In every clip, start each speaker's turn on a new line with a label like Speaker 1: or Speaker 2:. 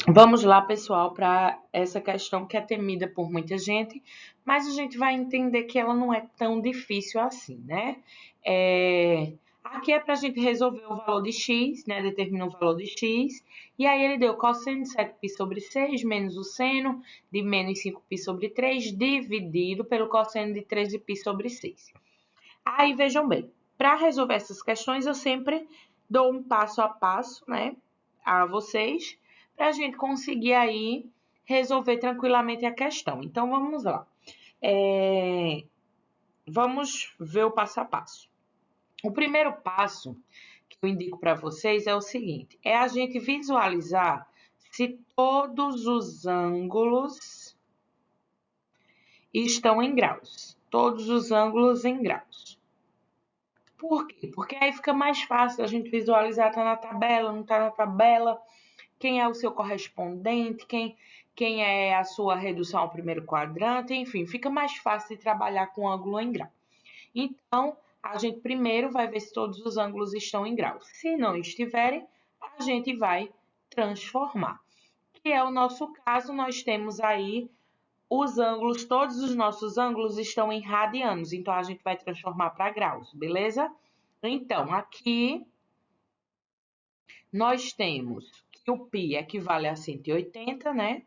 Speaker 1: Vamos lá, pessoal, para essa questão que é temida por muita gente, mas a gente vai entender que ela não é tão difícil assim, né? Aqui é para a gente resolver o valor de x, né? Determina o valor de x, e aí ele deu cosseno de 7π sobre 6 menos o seno de menos 5π sobre 3 dividido pelo cosseno de 13π sobre 6. Aí vejam bem, para resolver essas questões eu sempre dou um passo a passo, né, a vocês, para a gente conseguir aí resolver tranquilamente a questão. Então vamos lá. Vamos ver o passo a passo. O primeiro passo que eu indico para vocês é o seguinte: é a gente visualizar se todos os ângulos estão em graus. Todos os ângulos em graus. Por quê? Porque aí fica mais fácil a gente visualizar, tá na tabela, não tá na tabela, quem é o seu correspondente, quem é a sua redução ao primeiro quadrante, enfim, fica mais fácil de trabalhar com ângulo em grau. Então, a gente primeiro vai ver se todos os ângulos estão em grau. Se não estiverem, a gente vai transformar. Que é o nosso caso, nós temos aí os ângulos, todos os nossos ângulos estão em radianos, então a gente vai transformar para graus, beleza? Então, aqui nós temos que o π equivale a 180, né?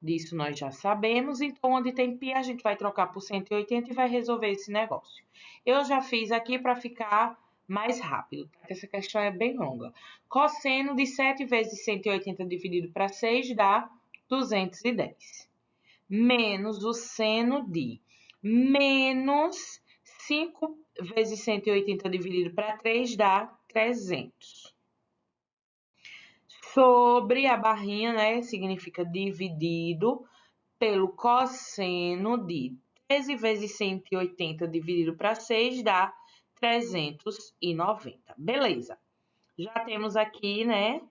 Speaker 1: Disso nós já sabemos. Então, onde tem π, a gente vai trocar por 180 e vai resolver esse negócio. Eu já fiz aqui para ficar mais rápido, tá? Essa questão é bem longa. Cosseno de 7 vezes 180 dividido para 6 dá 210. Menos o seno de menos 5 vezes 180 dividido para 3 dá 300. Sobre a barrinha, né, significa dividido pelo cosseno de 13 vezes 180 dividido para 6 dá 390. Beleza. Já temos aqui, né,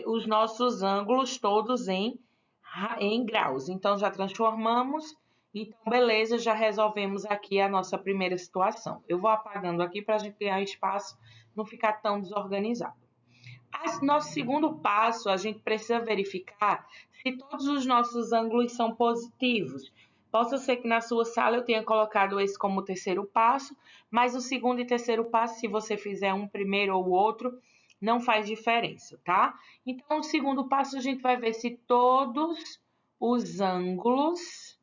Speaker 1: os nossos ângulos todos em graus. Então, já transformamos. Então, beleza, já resolvemos aqui a nossa primeira situação. Eu vou apagando aqui para a gente ganhar espaço, não ficar tão desorganizado. Nosso segundo passo, a gente precisa verificar se todos os nossos ângulos são positivos. Possa ser que na sua sala eu tenha colocado esse como terceiro passo, mas o segundo e terceiro passo, se você fizer um primeiro ou outro, não faz diferença, tá? Então, no segundo passo, a gente vai ver se todos os ângulos,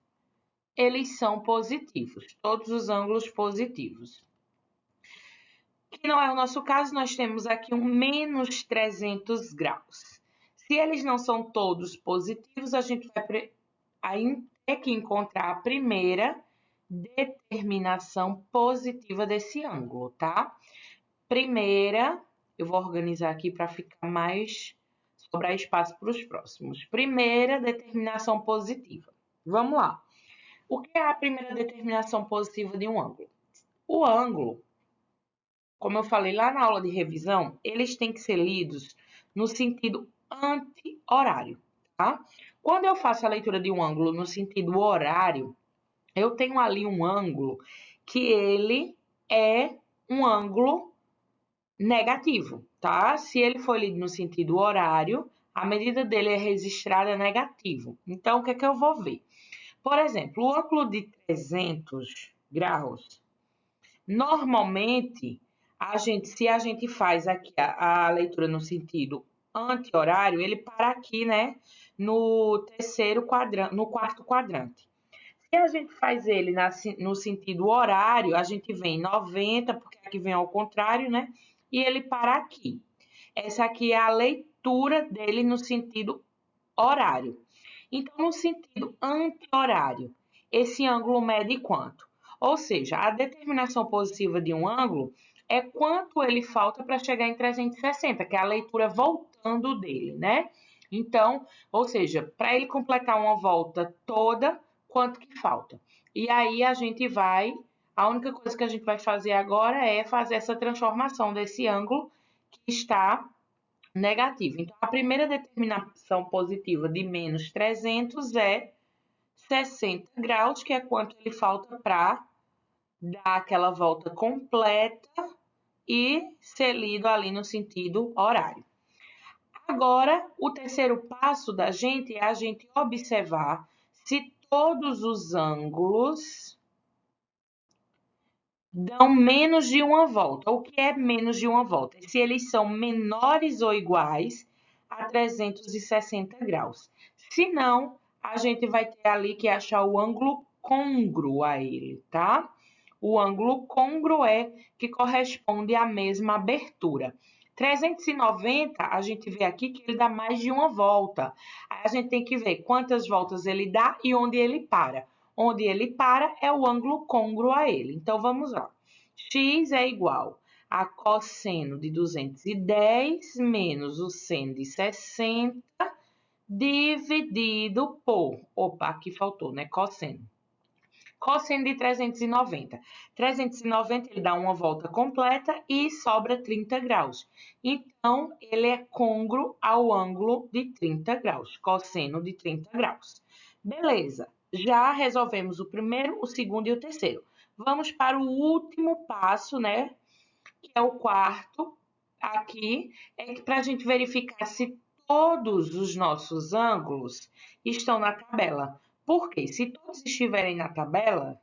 Speaker 1: eles são positivos. Todos os ângulos positivos. Que não é o nosso caso, nós temos aqui um menos 300 graus. Se eles não são todos positivos, a gente vai aí ter que encontrar a primeira determinação positiva desse ângulo, tá? Primeira, eu vou organizar aqui para ficar mais sobrar espaço para os próximos. Primeira determinação positiva. Vamos lá. O que é a primeira determinação positiva de um ângulo? O ângulo, como eu falei lá na aula de revisão, eles têm que ser lidos no sentido anti-horário, tá? Quando eu faço a leitura de um ângulo no sentido horário, eu tenho ali um ângulo que ele é um ângulo negativo, tá? Se ele for lido no sentido horário, a medida dele é registrada negativo. Então, o que é que eu vou ver? Por exemplo, o ângulo de 300 graus, normalmente, se a gente faz aqui a leitura no sentido anti-horário, ele para aqui, né, no terceiro quadrante, no quarto quadrante. Se a gente faz ele no sentido horário, a gente vem 90, porque aqui vem ao contrário, né? E ele para aqui. Essa aqui é a leitura dele no sentido horário. Então, no sentido anti-horário, esse ângulo mede quanto? Ou seja, a determinação positiva de um ângulo é quanto ele falta para chegar em 360, que é a leitura voltando dele, né? Então, ou seja, para ele completar uma volta toda, quanto que falta? E aí a única coisa que a gente vai fazer agora é fazer essa transformação desse ângulo que está negativo. Então, a primeira determinação positiva de menos 300 é 60 graus, que é quanto ele falta para dar aquela volta completa e ser lido ali no sentido horário. Agora, o terceiro passo da gente é a gente observar se todos os ângulos dão menos de uma volta. O que é menos de uma volta? Se eles são menores ou iguais a 360 graus. Se não, a gente vai ter ali que achar o ângulo côngruo a ele, tá? O ângulo côngruo é que corresponde à mesma abertura. 390, a gente vê aqui que ele dá mais de uma volta. Aí a gente tem que ver quantas voltas ele dá e onde ele para. Onde ele para é o ângulo côngruo a ele. Então, vamos lá. X é igual a cosseno de 210 menos o seno de 60 dividido por... Opa, aqui faltou, né? Cosseno. Cosseno de 390. 390 ele dá uma volta completa e sobra 30 graus. Então, ele é côngruo ao ângulo de 30 graus. Cosseno de 30 graus. Beleza. Já resolvemos o primeiro, o segundo e o terceiro. Vamos para o último passo, né? Que é o quarto. Aqui é para a gente verificar se todos os nossos ângulos estão na tabela. Porque se todos estiverem na tabela,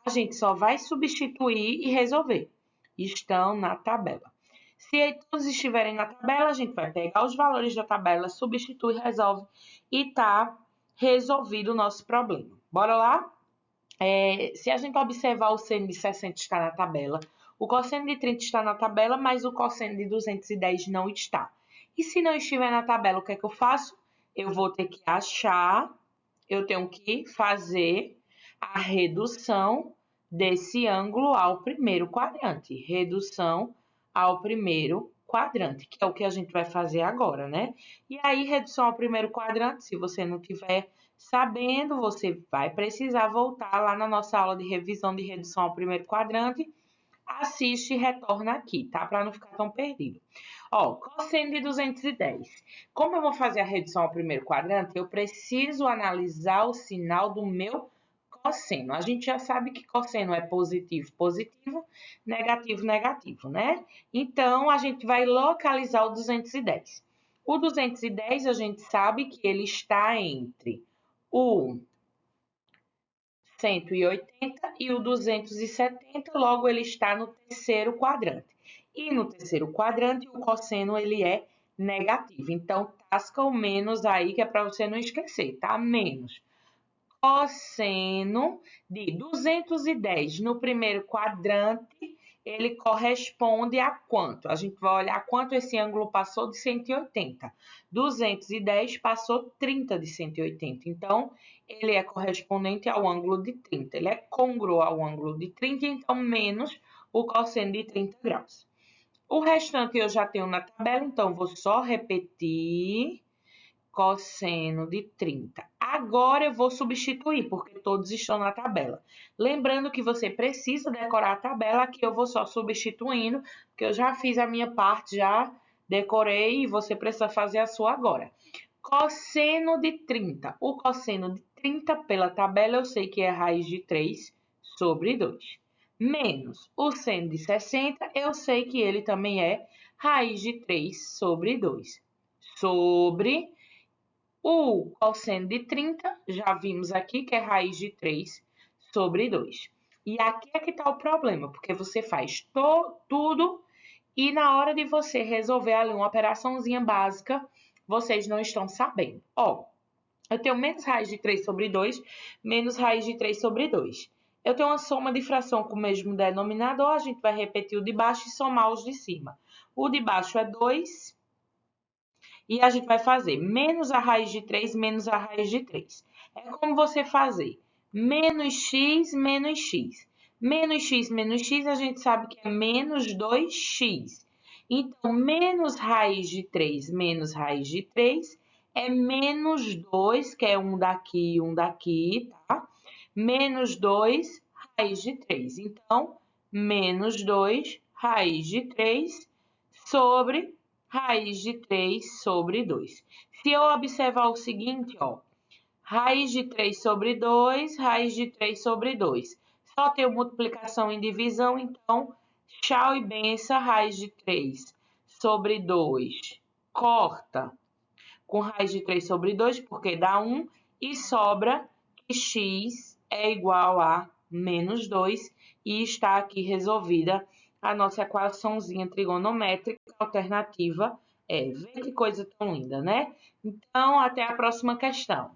Speaker 1: a gente só vai substituir e resolver. Estão na tabela. Se todos estiverem na tabela, a gente vai pegar os valores da tabela, substitui, resolve e tá resolvido o nosso problema. Bora lá? Se a gente observar o seno de 60 está na tabela, o cosseno de 30 está na tabela, mas o cosseno de 210 não está. E se não estiver na tabela, o que é que eu faço? Eu vou ter que achar, eu tenho que fazer a redução desse ângulo ao primeiro quadrante. Redução ao primeiro quadrante, que é o que a gente vai fazer agora, né? E aí, redução ao primeiro quadrante, se você não tiver sabendo, você vai precisar voltar lá na nossa aula de revisão de redução ao primeiro quadrante, assiste e retorna aqui, tá? Para não ficar tão perdido. Ó, cosseno de 210. Como eu vou fazer a redução ao primeiro quadrante, eu preciso analisar o sinal do meu cosseno. A gente já sabe que cosseno é positivo, positivo, negativo, negativo, né? Então, a gente vai localizar o 210. O 210, a gente sabe que ele está entre o 180 e o 270, logo ele está no terceiro quadrante. E no terceiro quadrante, o cosseno ele é negativo. Então, tasca o menos aí, que é para você não esquecer, tá? Menos cosseno de 210 no primeiro quadrante, ele corresponde a quanto? A gente vai olhar quanto esse ângulo passou de 180. 210 passou 30 de 180. Então, ele é correspondente ao ângulo de 30. Ele é côngruo ao ângulo de 30, então menos o cosseno de 30 graus. O restante eu já tenho na tabela, então vou só repetir cosseno de 30. Agora eu vou substituir, porque todos estão na tabela. Lembrando que você precisa decorar a tabela, aqui eu vou só substituindo, porque eu já fiz a minha parte, já decorei e você precisa fazer a sua agora. Cosseno de 30. O cosseno de 30 pela tabela eu sei que é raiz de 3 sobre 2. Menos o seno de 60, eu sei que ele também é raiz de 3 sobre 2. Sobre o cosseno de 30, já vimos aqui que é raiz de 3 sobre 2. E aqui é que está o problema, porque você faz tudo e na hora de você resolver ali uma operaçãozinha básica, vocês não estão sabendo. Ó, eu tenho menos raiz de 3 sobre 2, menos raiz de 3 sobre 2. Eu tenho uma soma de fração com o mesmo denominador, a gente vai repetir o de baixo e somar os de cima. O de baixo é 2, e a gente vai fazer menos a raiz de 3 menos a raiz de 3. É como você fazer menos x menos x. Menos x, a gente sabe que é menos 2x. Então, menos raiz de 3 menos raiz de 3 é menos 2, que é um daqui, tá? Menos 2 raiz de 3. Então, menos 2 raiz de 3 sobre raiz de 3 sobre 2. Se eu observar o seguinte, ó, raiz de 3 sobre 2, raiz de 3 sobre 2. Só tenho multiplicação e divisão, então, tchau e benção, raiz de 3 sobre 2 corta com raiz de 3 sobre 2, porque dá 1, e sobra que x é igual a menos 2, e está aqui resolvida a nossa equaçãozinha trigonométrica alternativa. Vê que coisa tão linda, né? Então, até a próxima questão.